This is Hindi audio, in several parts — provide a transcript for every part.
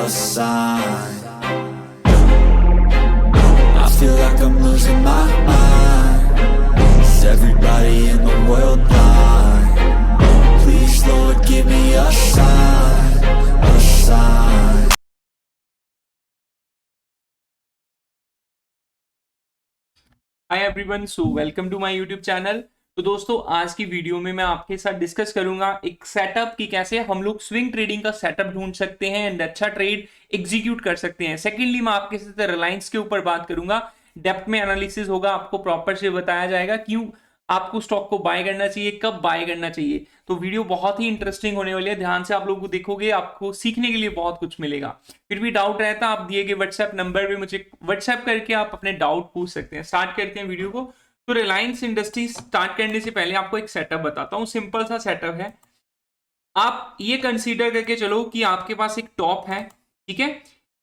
sign. I feel like I'm losing my mind. Is everybody in the world blind? Please Lord, give me a sign, a sign. Hi everyone, so welcome to my YouTube channel. तो दोस्तों, आज की वीडियो में मैं आपके साथ डिस्कस करूंगा एक सेटअप की कैसे हम लोग स्विंग ट्रेडिंग का सेटअप ढूंढ सकते हैं एंड अच्छा ट्रेड एग्जीक्यूट कर सकते हैं। सेकेंडली, मैं आपके साथ रिलायंस के ऊपर बात करूंगा। डेप्थ में एनालिसिस होगा, आपको प्रॉपर से बताया जाएगा क्यों आपको स्टॉक को बाय करना चाहिए, कब बाय करना चाहिए। तो वीडियो बहुत ही इंटरेस्टिंग होने वाली है, ध्यान से आप लोग को देखोगे, आपको सीखने के लिए बहुत कुछ मिलेगा। फिर भी डाउट रहता है, आप दिए गए व्हाट्सएप नंबर पे मुझे व्हाट्सएप करके आप अपने डाउट पूछ सकते हैं। स्टार्ट करते हैं वीडियो को। तो रिलायंस इंडस्ट्री स्टार्ट करने से पहले आपको एक सेटअप बताता हूँ, सिंपल सा सेटअप है। आप ये कंसीडर करके चलो कि आपके पास एक टॉप है, ठीक है,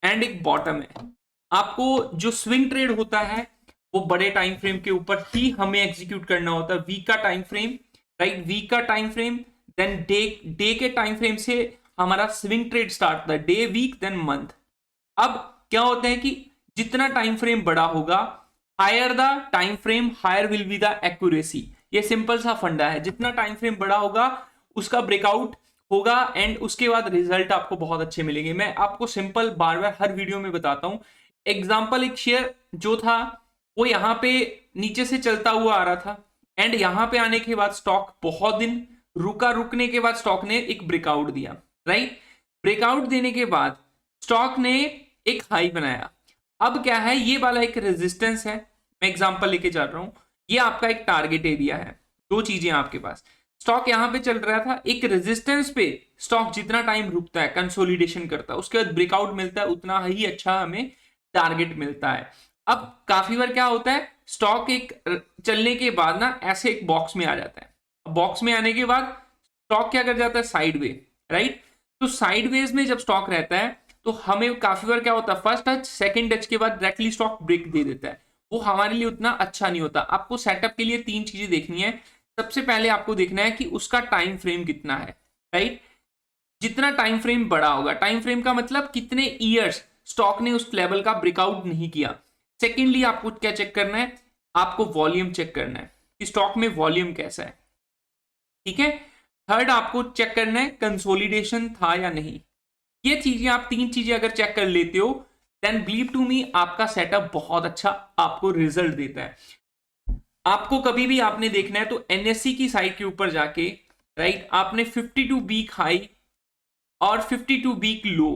एंड एक बॉटम है। आपको जो स्विंग ट्रेड होता है वो बड़े टाइम फ्रेम के ऊपर ही हमें एग्जीक्यूट करना होता है। वीक का टाइम फ्रेम, राइट, वीक का टाइम फ्रेम, देन डे के टाइम फ्रेम से हमारा स्विंग ट्रेड स्टार्ट होता है, डे, वीक, देन मंथ। अब क्या होता है कि जितना टाइम फ्रेम बड़ा होगा, higher the time frame higher will be the accuracy. ये सिंपल सा फंडा है, जितना टाइम फ्रेम बड़ा होगा उसका ब्रेकआउट होगा एंड उसके बाद रिजल्ट आपको बहुत अच्छे मिलेंगे। मैं आपको सिंपल बार बार हर वीडियो में बताता हूं। एग्जाम्पल, एक शेयर जो था वो यहां पे नीचे से चलता हुआ आ रहा था एंड यहां पे आने के बाद स्टॉक बहुत दिन रुका, रुकने के बाद स्टॉक ने एक ब्रेकआउट दिया, राइट। ब्रेकआउट देने के बाद स्टॉक ने एक हाई बनाया। अब क्या है, ये वाला एक रेजिस्टेंस है, मैं एग्जांपल लेके चल रहा हूं, ये आपका एक टारगेट एरिया है। दो चीजें आपके पास, स्टॉक यहां पे चल रहा था, एक रेजिस्टेंस पे स्टॉक जितना टाइम रुकता है, कंसोलिडेशन करता है, उसके बाद ब्रेकआउट मिलता है, उतना ही अच्छा हमें टारगेट मिलता है। अब काफी बार क्या होता है, स्टॉक एक चलने के बाद ना ऐसे एक बॉक्स में आ जाता है। बॉक्स में आने के बाद स्टॉक क्या कर जाता है, साइडवे, राइट। तो साइडवेज में जब स्टॉक रहता है तो हमें काफी बार क्या होता है, फर्स्ट टच सेकंड टच के बाद डायरेक्टली स्टॉक ब्रेक दे देता है। वो हमारे लिए उतना अच्छा नहीं होता। आपको सेटअप के लिए तीन चीजें देखनी है। सबसे पहले आपको देखना है कि उसका टाइम फ्रेम कितना है, राइट। जितना टाइम फ्रेम बड़ा होगा, टाइम फ्रेम का मतलब कितने ईयर्स स्टॉक ने उस लेवल का ब्रेकआउट नहीं किया। सेकेंडली, आपको क्या चेक करना है, आपको वॉल्यूम चेक करना है कि स्टॉक में वॉल्यूम कैसा है, ठीक है। थर्ड, आपको चेक करना है कंसोलिडेशन था या नहीं। ये चीजें, आप तीन चीजें अगर चेक कर लेते हो, देन बिलीव टू मी आपका सेटअप बहुत अच्छा आपको रिजल्ट देता है। आपको कभी भी आपने देखना है तो एनएससी की साइट के ऊपर जाके, राइट, आपने 52 वीक हाई और 52 वीक लो,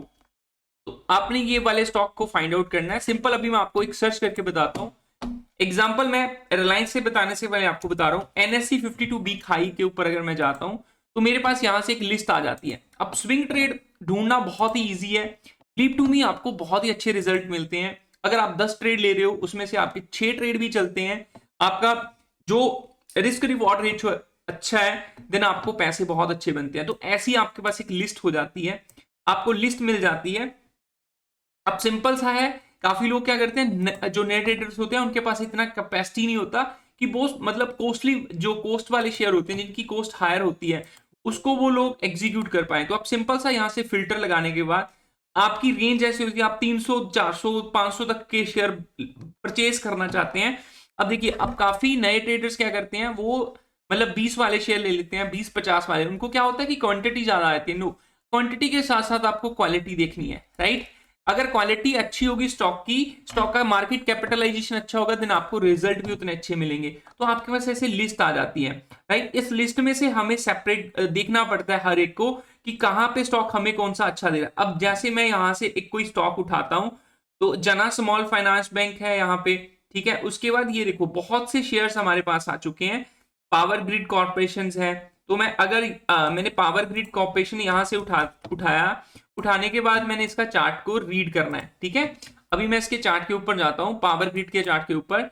तो आपने ये वाले स्टॉक को फाइंड आउट करना है। सिंपल, अभी मैं आपको एक सर्च करके बताता हूं। एग्जाम्पल, मैं रिलायंस से बताने से पहले आपको बता रहा हूं, एनएससी 52 वीक हाई के ऊपर अगर मैं जाता हूं तो मेरे पास यहां से एक लिस्ट आ जाती है। अब स्विंग ट्रेड ढूंढना बहुत ही ईजी है। बिलीव टू मी आपको बहुत ही अच्छे रिजल्ट मिलते हैं। अगर आप 10 ट्रेड ले रहे हो, उसमें से आपके 6 ट्रेड भी चलते हैं, आपका जो रिस्क रिवॉर्ड रेशियो अच्छा है, देन आपको पैसे बहुत अच्छे बनते हैं। तो ऐसी आपके पास एक लिस्ट हो जाती है, आपको लिस्ट मिल जाती है। अब सिंपल सा है, काफी लोग क्या करते हैं, जो नए ट्रेडर्स होते हैं उनके पास इतना कैपेसिटी नहीं होता कि वो मतलब कॉस्टली, जो कोस्ट वाले शेयर होते हैं जिनकी कोस्ट हायर होती है, उसको वो लोग एग्जीक्यूट कर पाए। तो आप सिंपल सा यहां से फिल्टर लगाने के बाद आपकी रेंज ऐसी होती है, आप 300, 400, 500 तक के शेयर परचेज करना चाहते हैं। अब देखिए, अब काफी नए ट्रेडर्स क्या करते हैं, वो मतलब 20 वाले शेयर ले लेते हैं, 20-50 वाले। उनको क्या होता है कि क्वांटिटी ज्यादा आती है। नो, क्वांटिटी के साथ साथ आपको क्वालिटी देखनी है, राइट। अगर क्वालिटी अच्छी होगी स्टॉक की, स्टॉक का मार्केट कैपिटलाइजेशन अच्छा होगा, देन आपको रिजल्ट भी उतने अच्छे मिलेंगे। तो आपके पास ऐसे लिस्ट आ जाती है, राइट। इस लिस्ट में से हमें सेपरेट देखना पड़ता है हर एक को कि कहां पे स्टॉक हमें कौन सा अच्छा दे रहा है। अब जैसे मैं यहां से एक कोई स्टॉक उठाता हूं, तो जना स्मॉल फाइनेंस बैंक है यहाँ पे, ठीक है। उसके बाद ये देखो, बहुत से शेयर्स हमारे पास आ चुके हैं। पावर ग्रिड कॉर्पोरेशन है, तो मैं अगर मैंने पावर ग्रिड कॉर्पोरेशन यहां से उठाया, उठाने के बाद मैंने इसका चार्ट को रीड करना है, ठीक है। अभी मैं इसके चार्ट के ऊपर जाता हूं, पावर ग्रिड के चार्ट के ऊपर।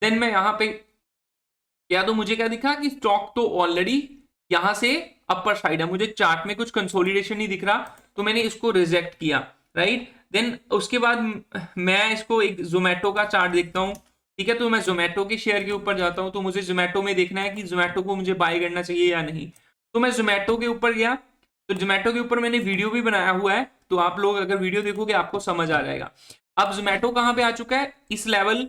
देन मैं यहां पे क्या, तो मुझे क्या दिखा कि स्टॉक तो ऑलरेडी यहां से अपर साइड है, मुझे चार्ट में कुछ कंसोलिडेशन नहीं दिख रहा, तो मैंने इसको रिजेक्ट किया, राइट। देन उसके बाद मैं इसको एक जोमेटो का चार्ट देखता हूं, ठीक है। तो मैं जोमेटो के शेयर के ऊपर जाता हूं, तो मुझे जोमेटो में देखना है कि जोमेटो को मुझे बाय करना चाहिए या नहीं। तो मैं जोमेटो के ऊपर गया, तो जोमेटो के ऊपर मैंने वीडियो भी बनाया हुआ है, तो आप लोग अगर वीडियो देखोगे आपको समझ आ जाएगा। अब जोमेटो कहां पे आ चुका है, इस लेवल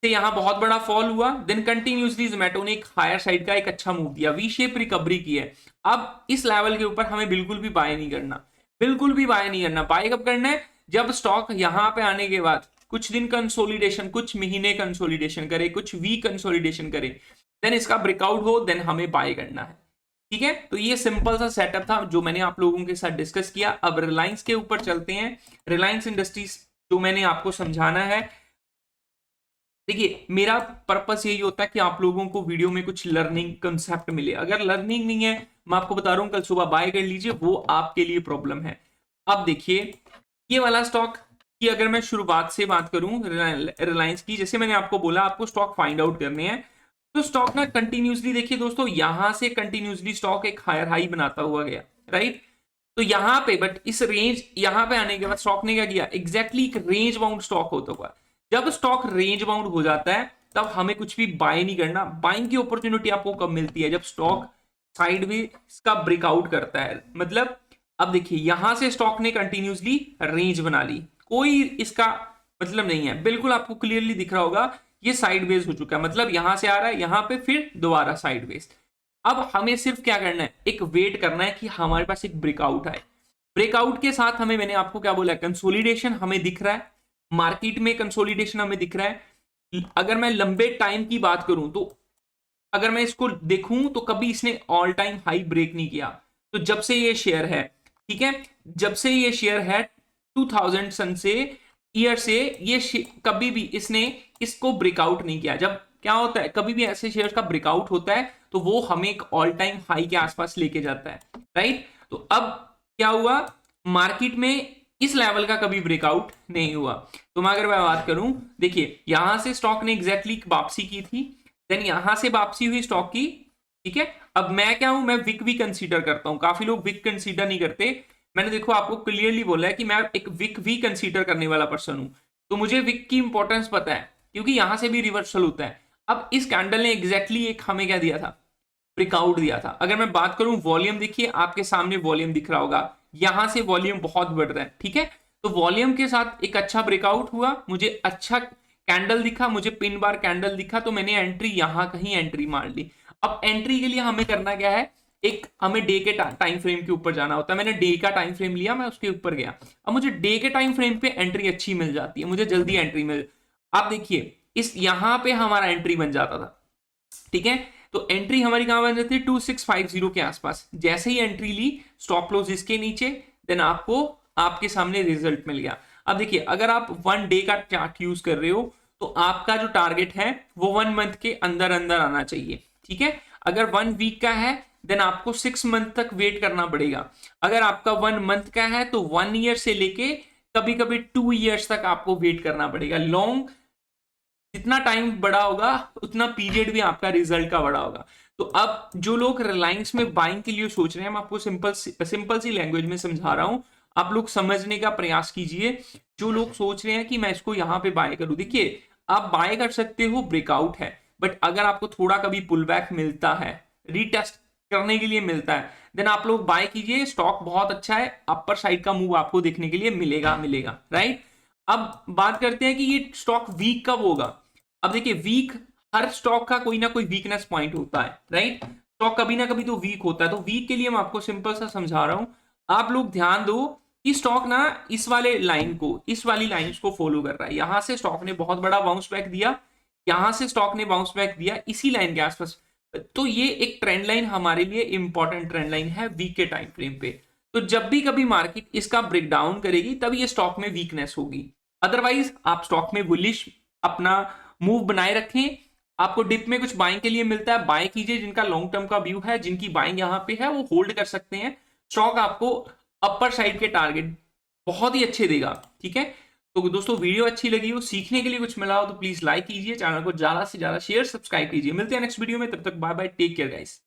से यहां बहुत बड़ा फॉल हुआ, देन कंटिन्यूसली जोमेटो ने एक हायर साइड का एक अच्छा मूव दिया, वी शेप रिकवरी की है। अब इस लेवल के ऊपर हमें बिल्कुल भी बाय नहीं करना, बिल्कुल भी बाय नहीं करना। बाय कब करना है, जब स्टॉक यहां पे आने के बाद कुछ दिन कंसोलिडेशन, कुछ महीने कंसोलिडेशन करे, कुछ वीक कंसोलिडेशन करे, देन इसका ब्रेकआउट हो, देन हमें बाय करना है। ठीक है, तो ये सिंपल सा सेटअप था जो मैंने आप लोगों के साथ डिस्कस किया। अब रिलायंस के ऊपर चलते हैं। रिलायंस इंडस्ट्रीज जो मैंने आपको समझाना है, देखिए मेरा पर्पस यही होता है कि आप लोगों को वीडियो में कुछ लर्निंग कंसेप्ट मिले। अगर लर्निंग नहीं है, मैं आपको बता रहा हूं कल सुबह बाय कर लीजिए, वो आपके लिए प्रॉब्लम है। अब देखिए ये वाला स्टॉक की अगर मैं शुरुआत से बात करूं रिलायंस की, जैसे मैंने आपको बोला आपको स्टॉक फाइंड आउट करने हैं, तो स्टॉक ना कंटिन्यूसली देखिए दोस्तों, यहां से कंटिन्यूसली स्टॉक एक हायर हाई बनाता हुआ गया, राइट। तो यहां पे बट इस रेंज यहां पे आने के बाद स्टॉक ने क्या किया, एग्जैक्टली एक रेंज बाउंड स्टॉक होता हुआ। जब स्टॉक रेंज बाउंड हो जाता है तब हमें कुछ भी बाय नहीं करना। बाइंग की अपॉर्चुनिटी आपको कब मिलती है, जब स्टॉक साइडवेज का ब्रेकआउट करता है। मतलब अब देखिए यहां से स्टॉक ने कंटिन्यूसली रेंज बना ली, कोई इसका मतलब नहीं है, बिल्कुल आपको क्लियरली दिख रहा होगा ये साइडवेज हो चुका है। मतलब यहां से आ रहा है, यहां पे फिर दोबारा साइडवेज। अब हमें सिर्फ क्या करना है, एक वेट करना है कि हमारे पास एक ब्रेकआउट आए। ब्रेकआउट के साथ हमें, मैंने आपको क्या बोला, कंसोलिडेशन हमें दिख रहा है, मार्केट में कंसोलिडेशन हमें दिख रहा है। अगर मैं लंबे टाइम की बात करूं तो अगर मैं इसको देखूं तो कभी इसने ऑल टाइम हाई ब्रेक नहीं किया। तो जब से ये शेयर है, ठीक है, जब से ये शेयर है 2000 सन से ईयर से ये कभी भी इसने इसको ब्रेकआउट नहीं किया। जब क्या होता है, कभी भी ऐसे शेयर का ब्रेकआउट होता है तो वो हमें एक ऑल टाइम हाई के आसपास लेके जाता है, राइट। तो अब क्या हुआ, मार्केट में इस लेवल का कभी ब्रेकआउट नहीं हुआ। तो मैं अगर मैं बात करूं, देखिए यहां से स्टॉक ने एग्जैक्टली वापसी की थी, देन यहां से वापसी हुई स्टॉक की, ठीक है। अब मैं क्या हूं, मैं विक भी कंसीडर करता हूं, काफी लोग विक कंसीडर नहीं करते। मैंने देखो आपको क्लियरली बोला है कि मैं एक विक भी कंसीडर करने वाला पर्सन हूं, तो मुझे विक की इंपॉर्टेंस पता है क्योंकि यहां से भी रिवर्सल होता है। अब इस कैंडल ने एग्जैक्टली एक हमें क्या दिया था, ब्रेकआउट दिया था। अगर मैं बात करूं वॉल्यूम, देखिए आपके सामने वॉल्यूम दिख रहा होगा, यहां से वॉल्यूम बहुत बढ़ रहा है, ठीक है। तो वॉल्यूम के साथ एक अच्छा ब्रेकआउट हुआ, मुझे अच्छा कैंडल दिखा, मुझे पिन बार कैंडल दिखा, तो मैंने एंट्री यहां कहीं एंट्री मार ली। अब एंट्री के लिए हमें करना क्या है, एक हमें डे के टाइम फ्रेम के ऊपर जाना होता है। मैंने डे का टाइम फ्रेम लिया, मैं उसके ऊपर गया। अब मुझे डे के टाइम फ्रेम पे एंट्री अच्छी मिल जाती है, मुझे जल्दी एंट्री मिल। आप देखिए इस यहां पे हमारा एंट्री बन जाता था, ठीक है। तो एंट्री हमारी कहां बन जाती है, 2650 के आसपास। जैसे ही एंट्री ली, स्टॉप लॉस इसके नीचे, देन आपको आपके सामने रिजल्ट मिल गया। अब देखिए अगर आप 1 डे का चार्ट यूज कर रहे हो तो आपका जो टारगेट है वो 1 मंथ के अंदर अंदर आना चाहिए, ठीक है। अगर 1 वीक का है देन आपको 6 मंथ तक वेट करना पड़ेगा। अगर आपका 1 मंथ का है तो 1 ईयर से लेके कभी कभी 2 ईयर्स तक आपको वेट करना पड़ेगा। लॉन्ग जितना टाइम बड़ा होगा उतना पीरियड भी आपका रिजल्ट का बड़ा होगा। तो अब जो लोग रिलायंस में बाइंग के लिए सोच रहे हैं, मैं आपको सिंपल सी लैंग्वेज में समझा रहा हूं, आप लोग समझने का प्रयास कीजिए। जो लोग सोच रहे हैं कि मैं इसको यहां पे बाय करूं, देखिए आप बाय कर सकते हो, ब्रेकआउट है, बट अगर आपको थोड़ा कभी पुल बैक मिलता है, रीटेस्ट करने के लिए मिलता है, देन आप लोग बाय कीजिए। स्टॉक बहुत अच्छा है, अपर साइड का मूव आपको देखने के लिए मिलेगा, राइट। अब बात करते हैं कि ये स्टॉक वीक कब होगा। अब देखिए वीक, हर स्टॉक का कोई ना कोई वीकनेस पॉइंट होता है, राइट। स्टॉक कभी ना कभी तो वीक होता है, तो वीक के लिए मैं आपको सिंपल सा समझा रहा हूं। आप लोग ध्यान दो कि स्टॉक ना इस वाले लाइन को, इस वाली लाइन को फॉलो कर रहा है। यहां से स्टॉक ने बहुत बड़ा बाउंस बैक दिया, यहां से स्टॉक ने बाउंस बैक दिया इसी लाइन के आसपास। तो ये एक ट्रेंड लाइन हमारे लिए इंपॉर्टेंट ट्रेंड लाइन है वीक के टाइम फ्रेम पे। तो जब भी कभी मार्केट इसका ब्रेकडाउन करेगी तब ये स्टॉक में वीकनेस होगी। अदरवाइज आप स्टॉक में बुलिश अपना मूव बनाए रखें। आपको डिप में कुछ बाइंग के लिए मिलता है, बाय कीजिए। जिनका लॉन्ग टर्म का व्यू है, जिनकी बाइंग यहां पे है, वो होल्ड कर सकते हैं। स्टॉक आपको अपर साइड के टारगेट बहुत ही अच्छे देगा, ठीक है। तो दोस्तों वीडियो अच्छी लगी हो, सीखने के लिए कुछ मिला हो तो प्लीज लाइक कीजिए, चैनल को ज्यादा से ज्यादा शेयर सब्सक्राइब कीजिए। मिलते हैं नेक्स्ट वीडियो में, तब तक bye bye, take care guys.